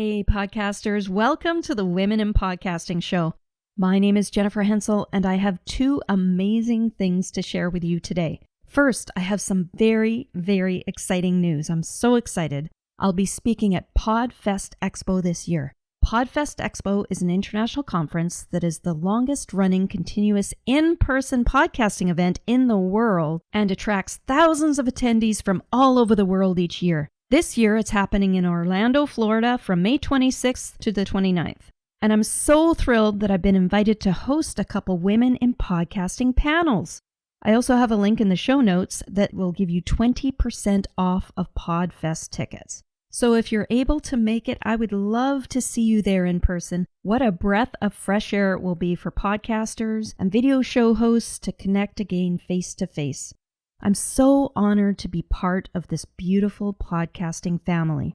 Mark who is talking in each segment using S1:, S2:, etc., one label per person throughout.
S1: Hey, podcasters, welcome to the Women in Podcasting Show. My name is Jennifer Henczel, and I have two amazing things to share with you today. First, I have some very, very exciting news. I'm so excited. I'll be speaking at Podfest Expo this year. Podfest Expo is an international conference that is the longest running continuous in-person podcasting event in the world and attracts thousands of attendees from all over the world each year. This year, it's happening in Orlando, Florida from May 26th to the 29th. And I'm so thrilled that I've been invited to host a couple women in podcasting panels. I also have a link in the show notes that will give you 20% off of Podfest tickets. So if you're able to make it, I would love to see you there in person. What a breath of fresh air it will be for podcasters and video show hosts to connect again face to face. I'm so honored to be part of this beautiful podcasting family.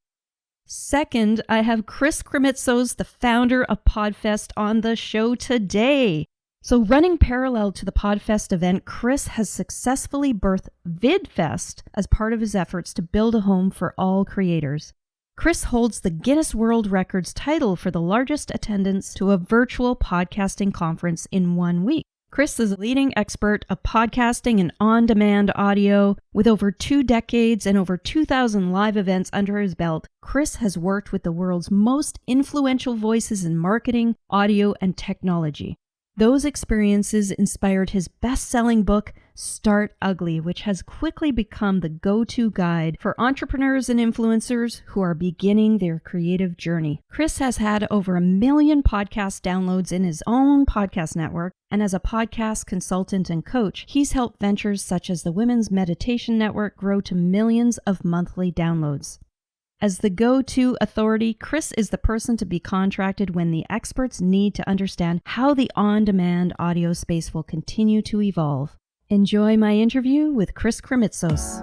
S1: Second, I have Krimitsos, the founder of Podfest, on the show today. So running parallel to the Podfest event, Chris has successfully birthed Vidfest as part of his efforts to build a home for all creators. Chris holds the Guinness World Records title for the largest attendance to a virtual podcasting conference in 1 week. Chris is a leading expert of podcasting and on-demand audio. With over 2 decades and over 2,000 live events under his belt, Chris has worked with the world's most influential voices in marketing, audio, and technology. Those experiences inspired his best-selling book, Start Ugly, which has quickly become the go-to guide for entrepreneurs and influencers who are beginning their creative journey. Chris has had over 1 million podcast downloads in his own podcast network, and as a podcast consultant and coach, he's helped ventures such as the Women's Meditation Network grow to millions of monthly downloads. As the go-to authority, Chris is the person to be contracted when the experts need to understand how the on-demand audio space will continue to evolve. Enjoy my interview with Chris Krimitsos.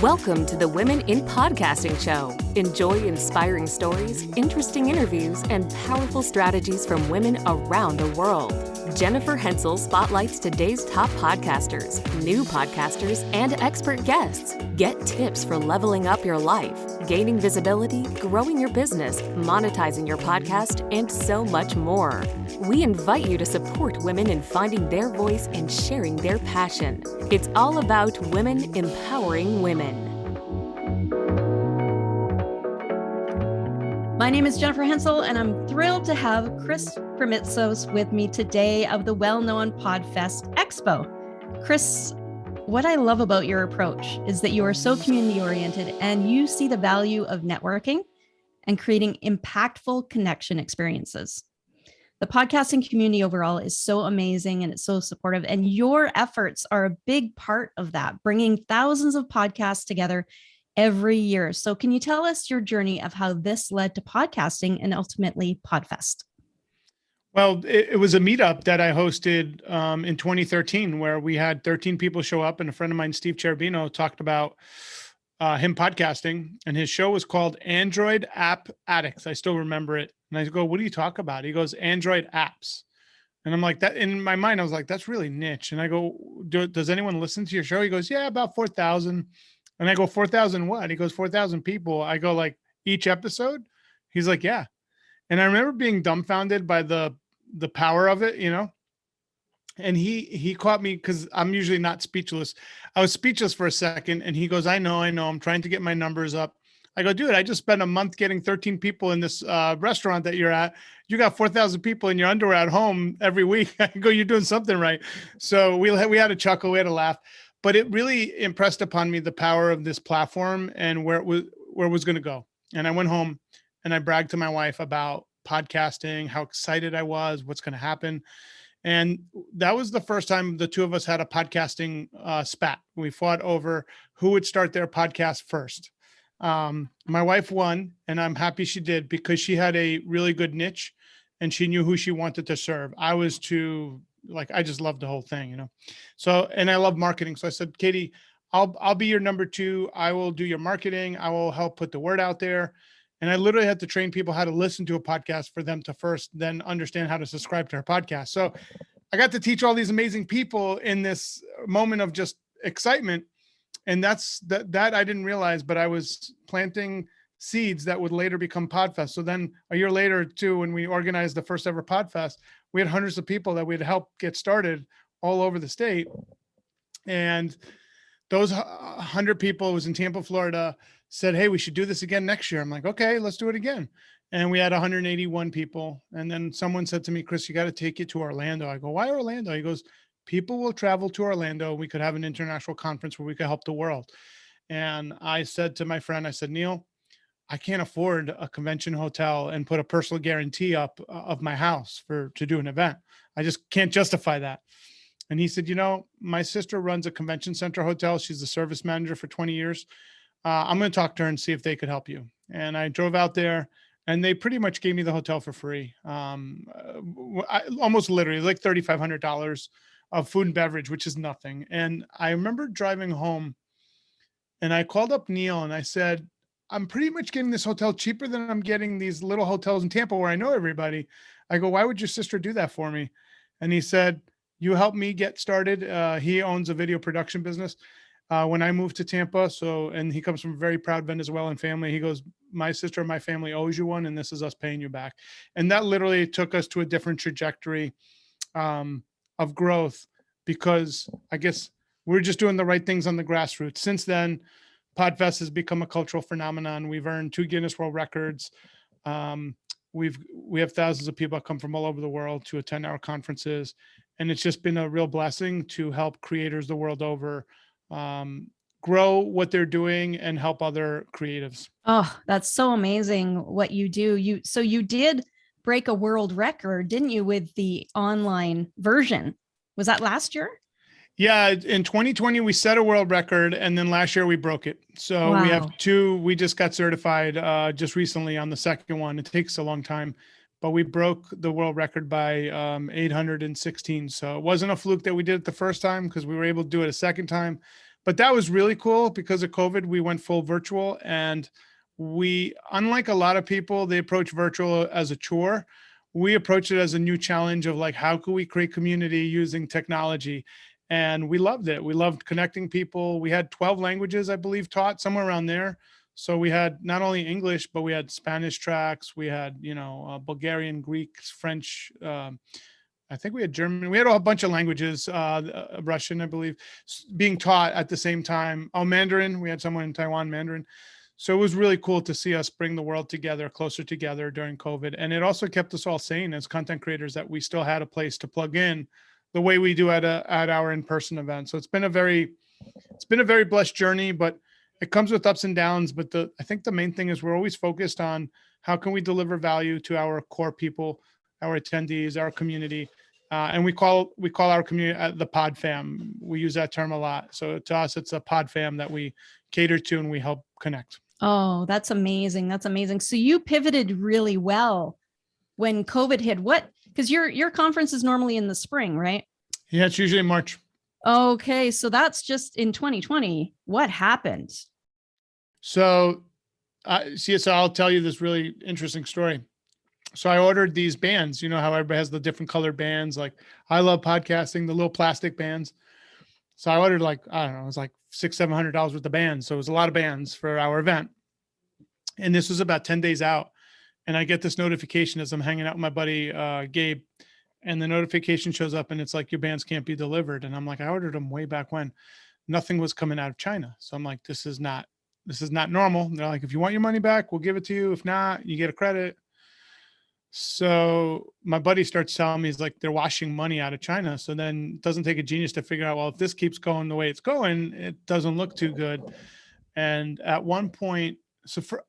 S2: Welcome to the Women in Podcasting Show. Enjoy inspiring stories, interesting interviews, and powerful strategies from women around the world. Jennifer Henczel spotlights today's top podcasters, new podcasters, and expert guests. Get tips for leveling up your life, gaining visibility, growing your business, monetizing your podcast, and so much more. We invite you to support women in finding their voice and sharing their passion. It's all about women empowering women.
S1: My name is Jennifer Henczel, and I'm thrilled to have Chris Krimitsos with me today of the well-known Podfest Expo. Chris, what I love about your approach is that you are so community-oriented and you see the value of networking and creating impactful connection experiences. The podcasting community overall is so amazing and it's so supportive, and your efforts are a big part of that, bringing thousands of podcasts together every year. So can you tell us your journey of how this led to podcasting and ultimately Podfest?
S3: Well, it was a meetup that I hosted in 2013 where we had 13 people show up, and a friend of mine, Steve Cherubino, talked about him podcasting, and his show was called Android App Addicts. I still remember it. And I go, what do you talk about? He goes, Android apps. And I'm like, that in my mind, I was like, that's really niche. And I go, does anyone listen to your show? He goes, yeah, about 4,000. And I go, 4,000 what? He goes, 4,000 people. I go, like, each episode? He's like, yeah. And I remember being dumbfounded by the power of it, you know? And he caught me because I'm usually not speechless. I was speechless for a second. And he goes, I know. I'm trying to get my numbers up. I go, dude, I just spent a month getting 13 people in this restaurant that you're at. You got 4,000 people in your underwear at home every week. I go, you're doing something right. So we had a chuckle, we had a laugh. But it really impressed upon me the power of this platform and where it was going to go. And I went home and I bragged to my wife about podcasting, how excited I was, what's going to happen. And that was the first time the two of us had a podcasting spat. We fought over who would start their podcast first. My wife won, and I'm happy she did because she had a really good niche and she knew who she wanted to serve. I was too, I just loved the whole thing, you know? So, and I love marketing. So I said, Katie, I'll be your number 2. I will do your marketing. I will help put the word out there. And I literally had to train people how to listen to a podcast for them to first then understand how to subscribe to her podcast. So I got to teach all these amazing people in this moment of just excitement. And that I didn't realize, but I was planting seeds that would later become Podfest. So then a year later too, when we organized the first ever Podfest, we had hundreds of people that we'd help get started all over the state. And those 100 people, it was in Tampa, Florida, said, hey, we should do this again next year. I'm like, okay, let's do it again. And we had 181 people. And then someone said to me, Chris, you got to take it to Orlando. I go, why Orlando? He goes, people will travel to Orlando. We could have an international conference where we could help the world. And I said to my friend, I said, Neil, I can't afford a convention hotel and put a personal guarantee up of my house to do an event. I just can't justify that. And he said, my sister runs a convention center hotel. She's the service manager for 20 years. I'm going to talk to her and see if they could help you. And I drove out there and they pretty much gave me the hotel for free. Almost literally like $3,500 of food and beverage, which is nothing. And I remember driving home and I called up Neil and I said, I'm pretty much getting this hotel cheaper than I'm getting these little hotels in Tampa where I know everybody. I go, why would your sister do that for me? And he said, you helped me get started. He owns a video production business when I moved to Tampa. And he comes from a very proud Venezuelan family. He goes, my sister and my family owes you one, and this is us paying you back. And that literally took us to a different trajectory of growth, because I guess we're just doing the right things on the grassroots. Since then, Podfest has become a cultural phenomenon. We've earned 2 Guinness World Records. We have thousands of people that come from all over the world to attend our conferences. And it's just been a real blessing to help creators the world over grow what they're doing and help other creatives.
S1: Oh, that's so amazing what you do. So you did break a world record, didn't you, with the online version? Was that last year?
S3: Yeah, in 2020, we set a world record, and then last year we broke it. So
S1: Wow.
S3: We have 2, we just got certified just recently on the second one. It takes a long time, but we broke the world record by 816. So it wasn't a fluke that we did it the first time, because we were able to do it a second time. But that was really cool because of COVID. We went full virtual, and we, unlike a lot of people, they approach virtual as a chore. We approach it as a new challenge of like, how can we create community using technology? And we loved it. We loved connecting people. We had 12 languages, I believe, taught, somewhere around there. So we had not only English, but we had Spanish tracks. We had, Bulgarian, Greek, French. I think we had German. We had a bunch of languages, Russian, I believe, being taught at the same time. Oh, Mandarin. We had someone in Taiwan, Mandarin. So it was really cool to see us bring the world together, closer together during COVID. And it also kept us all sane as content creators, that we still had a place to plug in the way we do at our in-person event. So it's been a very blessed journey, but it comes with ups and downs. But I think the main thing is we're always focused on how can we deliver value to our core people, our attendees, our community. And we call our community the pod fam. We use that term a lot. So to us, it's a pod fam that we cater to and we help connect.
S1: Oh, that's amazing. That's amazing. So you pivoted really well when COVID hit. Because your conference is normally in the spring, right?
S3: Yeah, it's usually in March.
S1: Okay, so that's just in 2020. What happened?
S3: So I'll tell you this really interesting story. So I ordered these bands. You know how everybody has the different colored bands? Like, I love podcasting, the little plastic bands. So I ordered it was like $600-700 worth of bands. So it was a lot of bands for our event. And this was about 10 days out. And I get this notification as I'm hanging out with my buddy, Gabe, and the notification shows up and it's like, your bands can't be delivered. And I'm like, I ordered them way back when. Nothing was coming out of China. So I'm like, this is not normal. And they're like, if you want your money back, we'll give it to you. If not, you get a credit. So my buddy starts telling me, he's like, they're washing money out of China. So then it doesn't take a genius to figure out, well, if this keeps going the way it's going, it doesn't look too good. And at one point, so for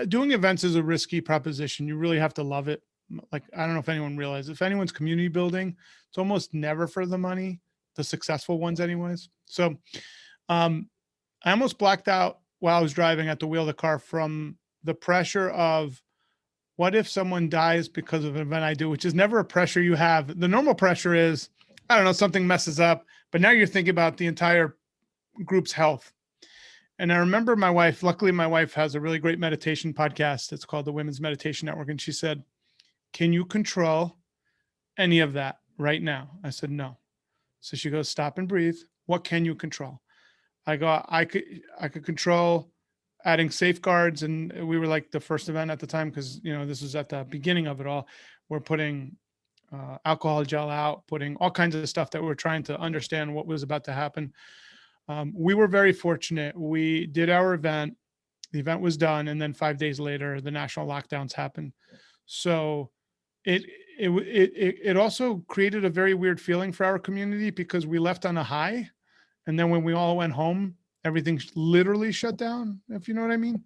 S3: doing events is a risky proposition. You really have to love it. Like, I don't know if anyone realizes, if anyone's community building, it's almost never for the money, the successful ones anyways. So I almost blacked out while I was driving at the wheel of the car from the pressure of, what if someone dies because of an event I do, which is never a pressure you have. The normal pressure is, I don't know, something messes up, but now you're thinking about the entire group's health. And I remember my wife, luckily my wife has a really great meditation podcast. It's called the Women's Meditation Network. And she said, can you control any of that? right now. I said, no. So she goes, stop and breathe. What can you control? I go, I could control adding safeguards. And we were like the first event at the time, because, this was at the beginning of it all. We're putting alcohol gel out, putting all kinds of stuff that we're trying to understand what was about to happen. We were very fortunate. We did our event. The event was done. And then 5 days later, the national lockdowns happened. So it also created a very weird feeling for our community, because we left on a high. And then when we all went home, everything literally shut down, if you know what I mean.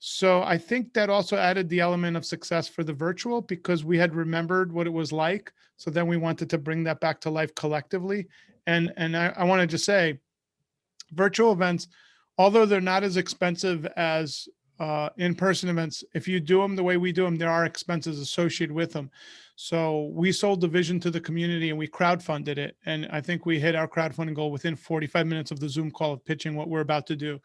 S3: So I think that also added the element of success for the virtual, because we had remembered what it was like. So then we wanted to bring that back to life collectively. And I want to just say, virtual events, although they're not as expensive as in-person events, if you do them the way we do them, there are expenses associated with them. So we sold the vision to the community and we crowdfunded it. And I think we hit our crowdfunding goal within 45 minutes of the Zoom call of pitching what we're about to do.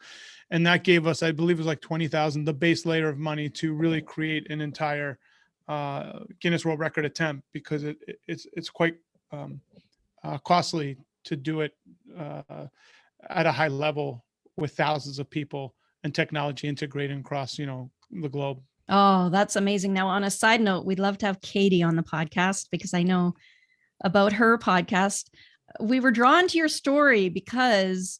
S3: And that gave us, I believe it was like 20,000, the base layer of money to really create an entire Guinness World Record attempt, because it's quite costly to do it at a high level with thousands of people and technology integrating across, the globe.
S1: Oh, that's amazing. Now, on a side note, we'd love to have Katie on the podcast, because I know about her podcast. We were drawn to your story because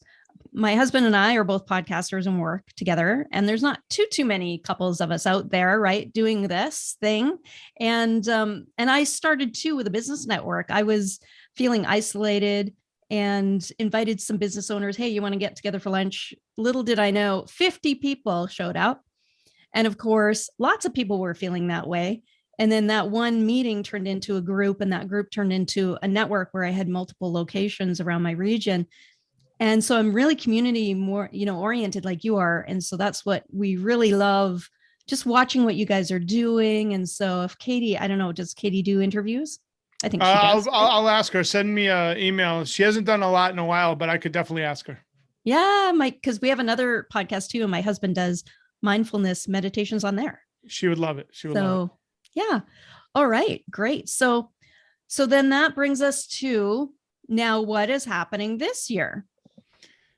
S1: my husband and I are both podcasters and work together, and there's not too many couples of us out there, right, doing this thing. And I started too with a business network. I was feeling isolated and invited some business owners. Hey, you want to get together for lunch? Little did I know, 50 people showed up. And of course, lots of people were feeling that way. And then that one meeting turned into a group, and that group turned into a network where I had multiple locations around my region. And so I'm really community more, oriented like you are. And so that's what we really love, just watching what you guys are doing. And so if Katie, I don't know, does Katie do interviews? I think she does.
S3: I'll ask her. Send me an email. She hasn't done a lot in a while, but I could definitely ask her.
S1: Yeah, because we have another podcast too, and my husband does mindfulness meditations on there.
S3: She would love it. She would love it.
S1: Yeah. All right, great. So then that brings us to now what is happening this year.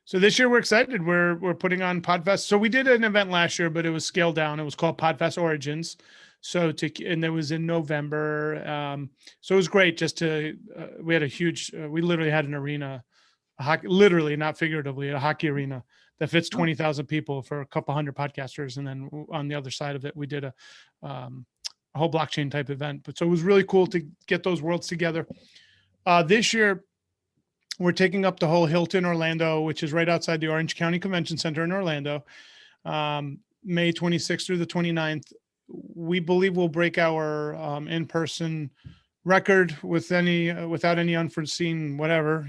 S3: So this year we're excited. We're putting on Podfest. So we did an event last year, but it was scaled down. It was called Podfest Origins. And it was in November. So it was great just we had a huge, we literally had an arena, literally, not figuratively, a hockey arena that fits 20,000 people for a couple hundred podcasters. And then on the other side of it, we did a whole blockchain type event. But so it was really cool to get those worlds together. This year, we're taking up the whole Hilton Orlando, which is right outside the Orange County Convention Center in Orlando, May 26th through the 29th. We believe we'll break our in-person record without any unforeseen whatever,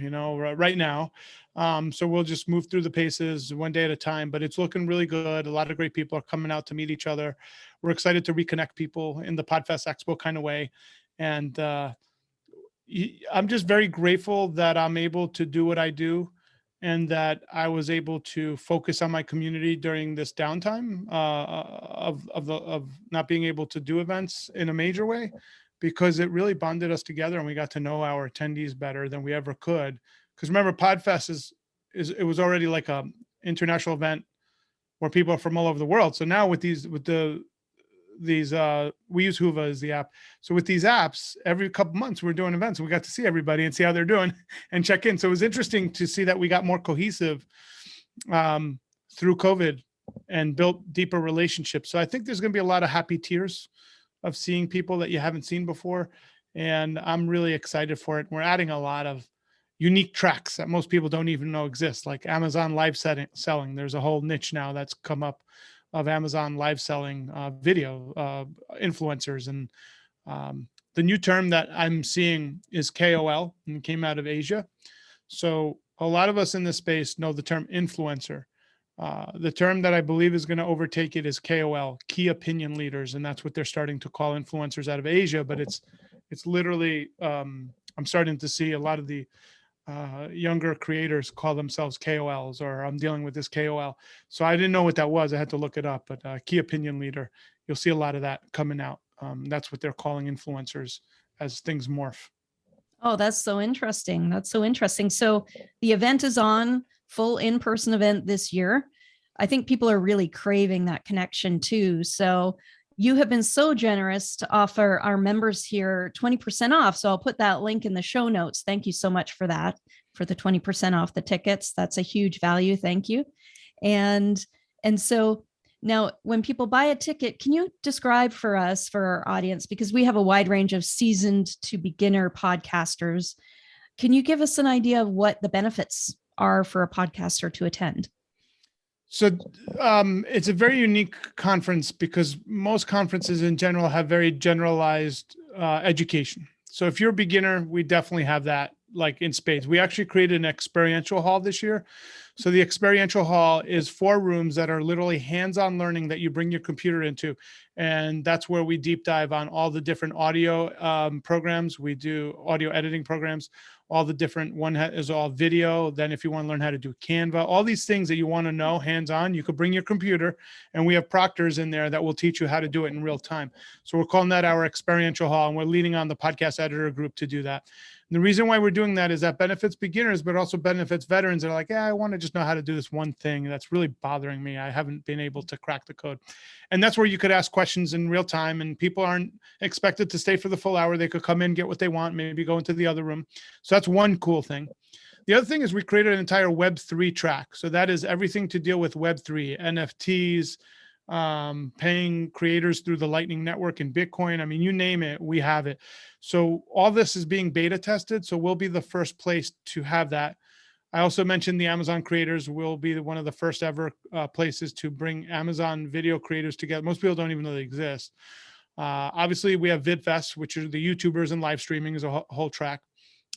S3: right now. So we'll just move through the paces one day at a time, but it's looking really good. A lot of great people are coming out to meet each other. We're excited to reconnect people in the Podfest Expo kind of way. And I'm just very grateful that I'm able to do what I do, and that I was able to focus on my community during this downtime of not being able to do events in a major way, because it really bonded us together and we got to know our attendees better than we ever could. Because remember, Podfest it was already like a international event where people are from all over the world. So now with these we use Hoova as the app. So with these apps, every couple months we're doing events and we got to see everybody and see how they're doing and check in. So it was interesting to see that we got more cohesive through COVID and built deeper relationships. So I think there's going to be a lot of happy tears of seeing people that you haven't seen before. And I'm really excited for it. We're adding a lot of unique tracks that most people don't even know exist, like Amazon live selling. There's a whole niche now that's come up of Amazon live selling video influencers. And the new term that I'm seeing is KOL, and it came out of Asia. So a lot of us in this space know the term influencer. The term that I believe is going to overtake it is KOL, key opinion leaders. And that's what they're starting to call influencers out of Asia. But it's literally, I'm starting to see a lot of the younger creators call themselves KOLs, or I'm dealing with this KOL. So I didn't know what that was. I had to look it up, but key opinion leader, you'll see a lot of that coming out. That's what they're calling influencers as things morph.
S1: Oh, that's so interesting. That's so interesting. So the event is on, full in-person event this year. I think people are really craving that connection too. So you have been so generous to offer our members here 20% off. So I'll put that link in the show notes. Thank you so much for that, for the 20% off the tickets. That's a huge value. Thank you. And so now, when people buy a ticket, can you describe for us, for our audience, because we have a wide range of seasoned to beginner podcasters, can you give us an idea of what the benefits are for a podcaster to attend?
S3: So it's a very unique conference because most conferences in general have very generalized education. So if you're a beginner, we definitely have that like in spades. We actually created an experiential hall this year. So the experiential hall is 4 rooms that are literally hands-on learning that you bring your computer into. And that's where we deep dive on all the different audio programs. We do audio editing programs, all the different, one is all video. Then if you want to learn how to do Canva, all these things that you want to know hands-on, you could bring your computer, and we have proctors in there that will teach you how to do it in real time. So we're calling that our experiential hall, and we're leaning on the podcast editor group to do that. And the reason why we're doing that is that benefits beginners, but also benefits veterans that are like, yeah, I want to just know how to do this one thing that's really bothering me. I haven't been able to crack the code. And that's where you could ask questions in real time, and people aren't expected to stay for the full hour. They could come in, get what they want, maybe go into the other room. So that's one cool thing. The other thing is we created an entire Web3 track. So that is everything to deal with Web3, NFTs, paying creators through the Lightning Network and Bitcoin. I mean, you name it, we have it. So all this is being beta tested. So we'll be the first place to have that. I also mentioned the Amazon creators will be one of the first ever places to bring Amazon video creators together. Most people don't even know they exist. Obviously, we have Vidfest, which are the YouTubers and live streaming is a whole track.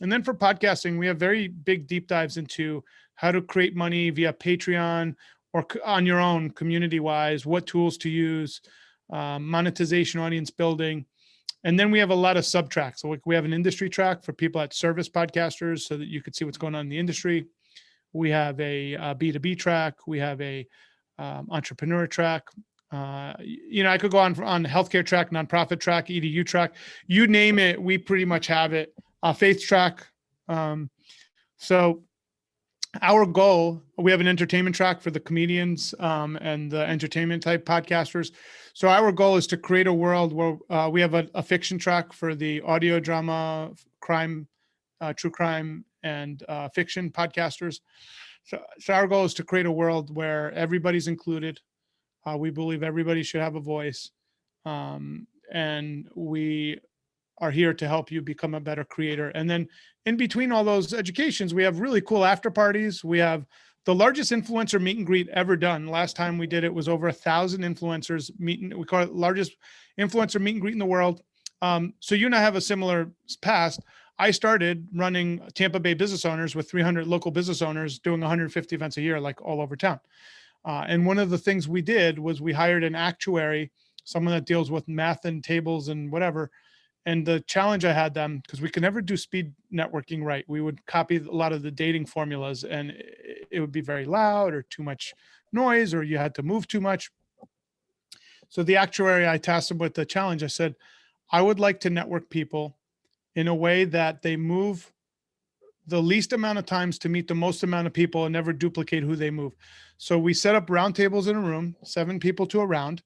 S3: And then for podcasting, we have very big deep dives into how to create money via Patreon or on your own community-wise, what tools to use, monetization, audience building. And then we have a lot of sub-tracks. So we have an industry track for people at service podcasters so that you could see what's going on in the industry. We have a B2B track. We have a entrepreneur track. I could go on healthcare track, nonprofit track, EDU track, you name it. We pretty much have it. Faith track. So our goal, we have an entertainment track for the comedians and the entertainment type podcasters. So our goal is to create a world where we have a fiction track for the audio drama, crime, true crime, and fiction podcasters. So our goal is to create a world where everybody's included. We believe everybody should have a voice. And we are here to help you become a better creator. And then in between all those educations, we have really cool after parties. We have the largest influencer meet and greet ever done. Last time we did it was over 1,000 influencers meeting. We call it largest influencer meet and greet in the world. So you and I have a similar past. I started running Tampa Bay business owners with 300 local business owners doing 150 events a year, like all over town. And one of the things we did was we hired an actuary, someone that deals with math and tables and whatever. And the challenge I had them, because we could never do speed networking right. We would copy a lot of the dating formulas and it would be very loud or too much noise, or you had to move too much. So the actuary, I tasked him with the challenge. I said, I would like to network people in a way that they move the least amount of times to meet the most amount of people and never duplicate who they move. So we set up round tables in a room, 7 people to a round.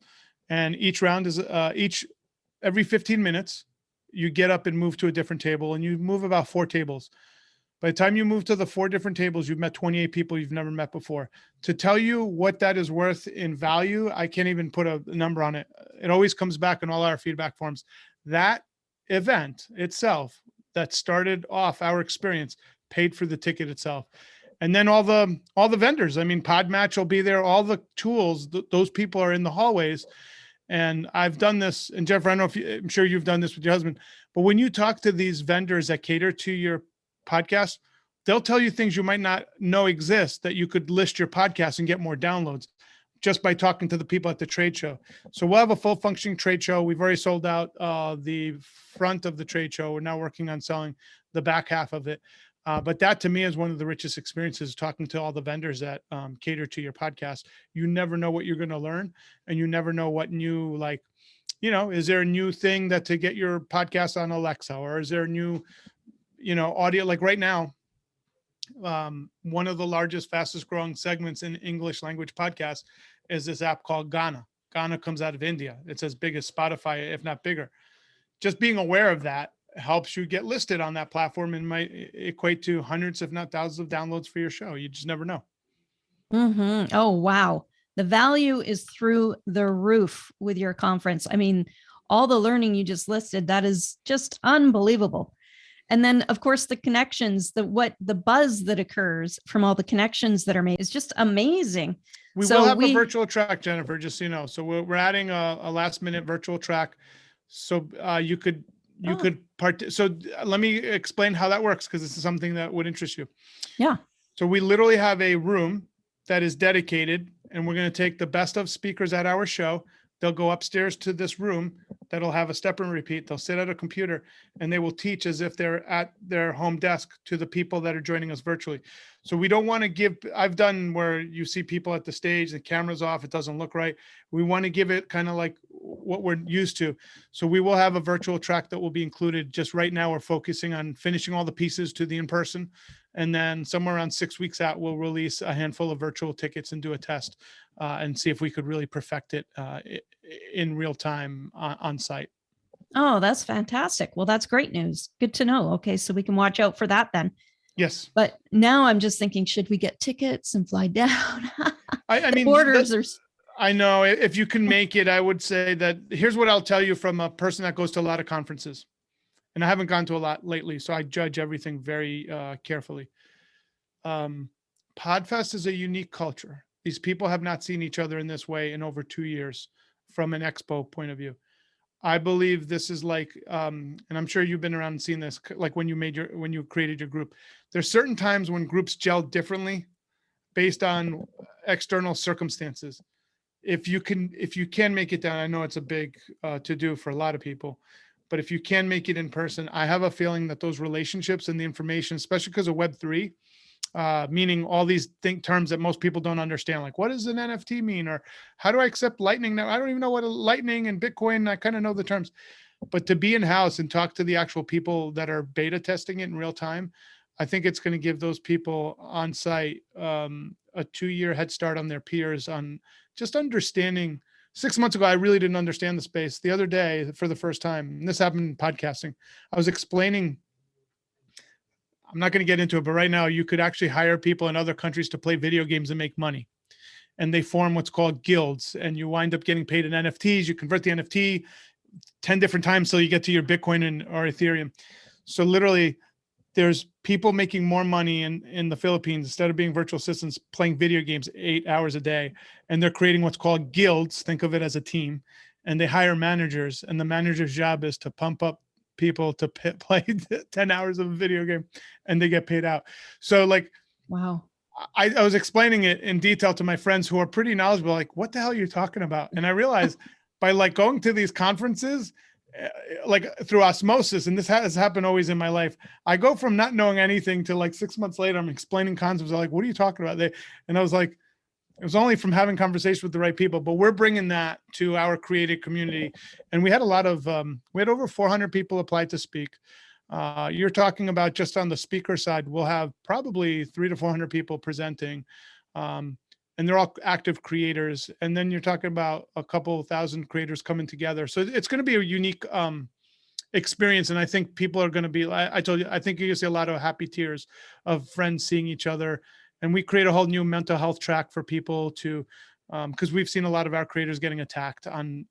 S3: And each round is every 15 minutes, you get up and move to a different table, and you move about 4 tables. By the time you move to the 4 different tables, you've met 28 people you've never met before. To tell you what that is worth in value, I can't even put a number on it. It always comes back in all our feedback forms. That event itself that started off our experience paid for the ticket itself. And then all the vendors, I mean, Podmatch will be there, all the tools, those people are in the hallways. And I've done this, and Jennifer, I don't know if I'm sure you've done this with your husband, but when you talk to these vendors that cater to your podcast, they'll tell you things you might not know exist, that you could list your podcast and get more downloads just by talking to the people at the trade show. So we'll have a full functioning trade show. We've already sold out the front of the trade show. We're now working on selling the back half of it. But that to me is one of the richest experiences, talking to all the vendors that cater to your podcast. You never know what you're going to learn, and you never know what new, is there a new thing that to get your podcast on Alexa, or is there a new, audio, like right now, one of the largest, fastest growing segments in English language podcasts is this app called Ghana. Ghana comes out of India. It's as big as Spotify, if not bigger. Just being aware of that helps you get listed on that platform and might equate to hundreds, if not thousands of downloads for your show. You just never know.
S1: Mm-hmm. Oh, wow. The value is through the roof with your conference. I mean, all the learning you just listed, that is just unbelievable. And then, of course, the connections, the buzz that occurs from all the connections that are made is just amazing.
S3: We will have a virtual track, Jennifer, just so you know. So we're adding a last minute virtual track. So you could So let me explain how that works, because this is something that would interest you.
S1: Yeah.
S3: So we literally have a room that is dedicated, and we're going to take the best of speakers at our show. They'll go upstairs to this room that'll have a step and repeat. They'll sit at a computer and they will teach as if they're at their home desk to the people that are joining us virtually. So we don't want to give, I've done where you see people at the stage, the camera's off, it doesn't look right. We want to give it kind of like what we're used to. So we will have a virtual track that will be included. Just right now, we're focusing on finishing all the pieces to the in-person. And then somewhere around 6 weeks out, we'll release a handful of virtual tickets and do a test and see if we could really perfect it in real time on site.
S1: Oh, that's fantastic. Well, that's great news. Good to know. Okay, so we can watch out for that then.
S3: Yes.
S1: But now I'm just thinking, should we get tickets and fly down?
S3: I mean,
S1: orders are...
S3: I know if you can make it, I would say that here's what I'll tell you from a person that goes to a lot of conferences. And I haven't gone to a lot lately, so I judge everything very carefully. Podfest is a unique culture. These people have not seen each other in this way in over 2 years from an expo point of view. I believe this is like, and I'm sure you've been around and seen this, like when you created your group. There's certain times when groups gel differently based on external circumstances. If you can make it down, I know it's a big to do for a lot of people, but if you can make it in person, I have a feeling that those relationships and the information, especially because of Web3, meaning all these terms that most people don't understand, like what does an NFT mean? Or how do I accept Lightning now? I don't even know what a Lightning and Bitcoin, I kind of know the terms, but to be in-house and talk to the actual people that are beta testing it in real time, I think it's going to give those people on site a 2-year head start on their peers on just understanding. 6 months ago, I really didn't understand the space. The other day, for the first time, and this happened in podcasting, I was explaining, I'm not going to get into it, but right now you could actually hire people in other countries to play video games and make money. And they form what's called guilds, and you wind up getting paid in NFTs. You convert the NFT 10 different times till you get to your Bitcoin or Ethereum. So literally, there's people making more money in the Philippines instead of being virtual assistants playing video games 8 hours a day. And they're creating what's called guilds. Think of it as a team. And they hire managers, and the manager's job is to pump up people to play 10 hours of a video game, and they get paid out. So like,
S1: wow.
S3: I was explaining it in detail to my friends who are pretty knowledgeable, like, what the hell are you talking about? And I realized by like going to these conferences, like through osmosis, and this has happened always in my life, I go from not knowing anything to like 6 months later, I'm explaining concepts. They're like, what are you talking about? And I was like, it was only from having conversations with the right people, but we're bringing that to our creative community. And we had a lot of, we had over 400 people apply to speak. You're talking about just on the speaker side, we'll have probably 300 to 400 people presenting. And they're all active creators. And then you're talking about a couple thousand creators coming together. So it's going to be a unique experience. And I think people are going to be, I told you, I think you're going to see a lot of happy tears of friends seeing each other. And we create a whole new mental health track for people to, because we've seen a lot of our creators getting attacked on,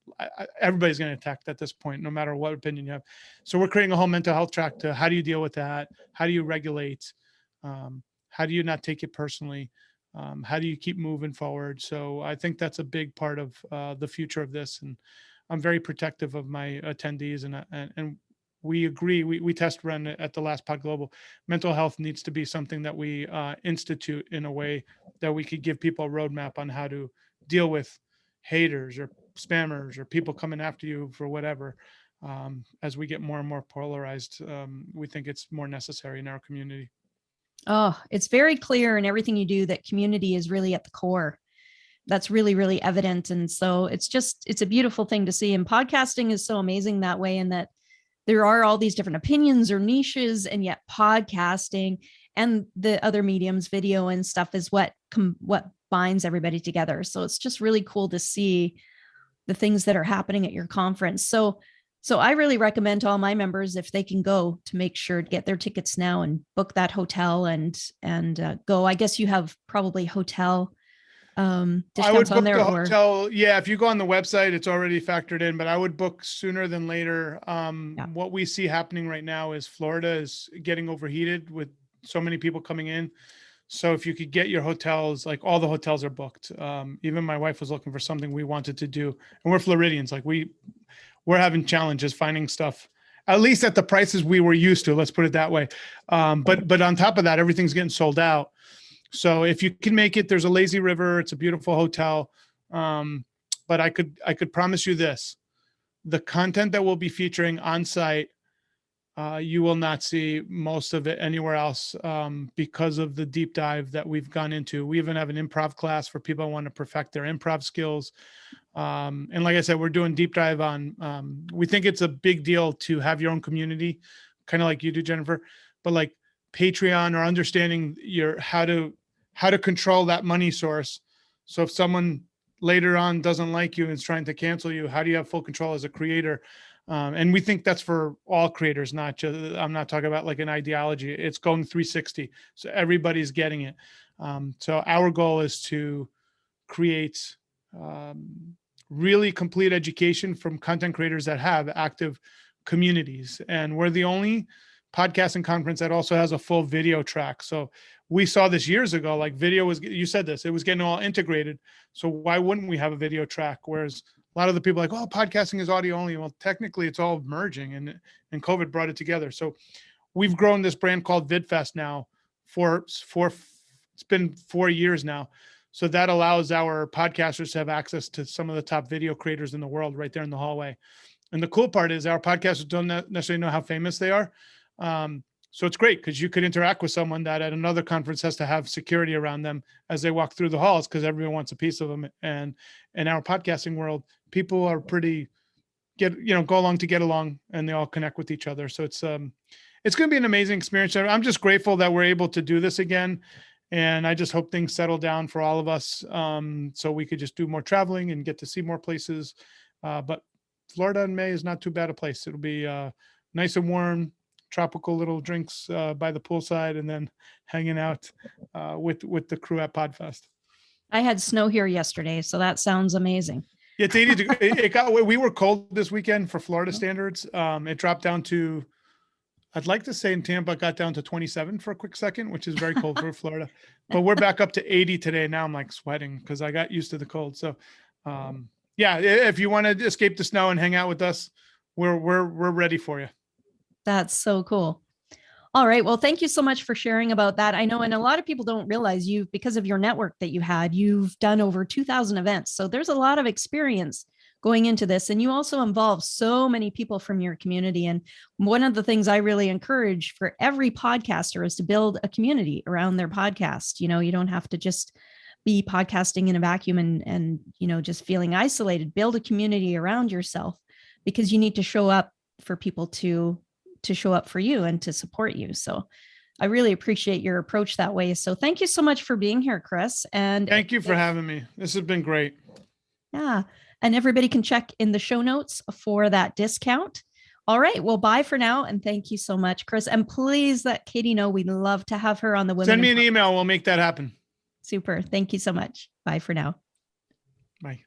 S3: everybody's getting attacked at this point, no matter what opinion you have. So we're creating a whole mental health track to how do you deal with that? How do you regulate? How do you not take it personally? How do you keep moving forward? So I think that's a big part of the future of this. And I'm very protective of my attendees, and we agree, we test run at the last Pod Global. Mental health needs to be something that we institute in a way that we could give people a roadmap on how to deal with haters or spammers or people coming after you for whatever. As we get more and more polarized, we think it's more necessary in our community.
S1: Oh, it's very clear in everything you do that community is really at the core. That's really, really evident. And so it's a beautiful thing to see. And podcasting is so amazing that way, in that there are all these different opinions or niches, and yet podcasting and the other mediums, video and stuff, is what binds everybody together. So it's just really cool to see the things that are happening at your conference. So I really recommend to all my members, if they can go, to make sure to get their tickets now and book that hotel and go. I guess you have probably hotel discounts
S3: I would book
S1: on there,
S3: the hotel. Yeah, if you go on the website, it's already factored in, but I would book sooner than later. What we see happening right now is Florida is getting overheated with so many people coming in. So if you could get your hotels, like all the hotels are booked. Even my wife was looking for something we wanted to do, and we're Floridians. Like we're having challenges finding stuff, at least at the prices we were used to. Let's put it that way. But on top of that, everything's getting sold out. So if you can make it, there's a lazy river. It's a beautiful hotel. But I could promise you this: the content that we'll be featuring on site, you will not see most of it anywhere else because of the deep dive that we've gone into. We even have an improv class for people who want to perfect their improv skills. And like I said, we're doing deep dive on, we think it's a big deal to have your own community, kind of like you do, Jennifer, but like Patreon, or understanding how to control that money source. So if someone later on doesn't like you and is trying to cancel you, how do you have full control as a creator? And we think that's for all creators, not just, I'm not talking about like an ideology. It's going 360. So everybody's getting it. So our goal is to create really complete education from content creators that have active communities. And we're the only podcasting conference that also has a full video track. So we saw this years ago, like video was, you said this, it was getting all integrated. So why wouldn't we have a video track? Whereas a lot of the people are like, oh, podcasting is audio only. Well, technically it's all merging, and COVID brought it together. So we've grown this brand called Vidfest now it's been 4 years now. So that allows our podcasters to have access to some of the top video creators in the world right there in the hallway. And the cool part is our podcasters don't necessarily know how famous they are. So it's great because you could interact with someone that at another conference has to have security around them as they walk through the halls because everyone wants a piece of them. And in our podcasting world, people are pretty go along to get along, and they all connect with each other. So it's going to be an amazing experience. I'm just grateful that we're able to do this again. And I just hope things settle down for all of us, so we could just do more traveling and get to see more places. But Florida in May is not too bad a place. It'll be nice and warm, tropical little drinks by the poolside, and then hanging out with the crew at Podfest.
S1: I had snow here yesterday, so that sounds amazing.
S3: Yeah, it's 80 we were cold this weekend for Florida standards. It dropped down to, I'd like to say in Tampa, it got down to 27 for a quick second, which is very cold for Florida. But we're back up to 80 today. Now I'm like sweating because I got used to the cold. So yeah, if you want to escape the snow and hang out with us, we're ready for you.
S1: That's so cool. All right. Well, thank you so much for sharing about that. I know, and a lot of people don't realize because of your network that you've done over 2,000 events. So there's a lot of experience going into this. And you also involve so many people from your community. And one of the things I really encourage for every podcaster is to build a community around their podcast. You don't have to just be podcasting in a vacuum and just feeling isolated. Build a community around yourself, because you need to show up for people to show up for you and to support you. So I really appreciate your approach that way. So thank you so much for being here, Chris. And
S3: thank you for having me. This has been great.
S1: Yeah. And everybody can check in the show notes for that discount. All right. Well, bye for now. And thank you so much, Chris. And please let Katie know we'd love to have her on the Women.
S3: Send me an email. We'll make that happen.
S1: Super. Thank you so much. Bye for now.
S3: Bye.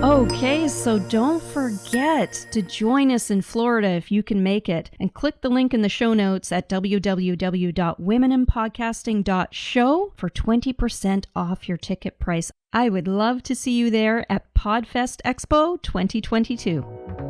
S1: Okay, so don't forget to join us in Florida if you can make it, and click the link in the show notes at www.womeninpodcasting.show for 20% off your ticket price. I would love to see you there at Podfest Expo 2022.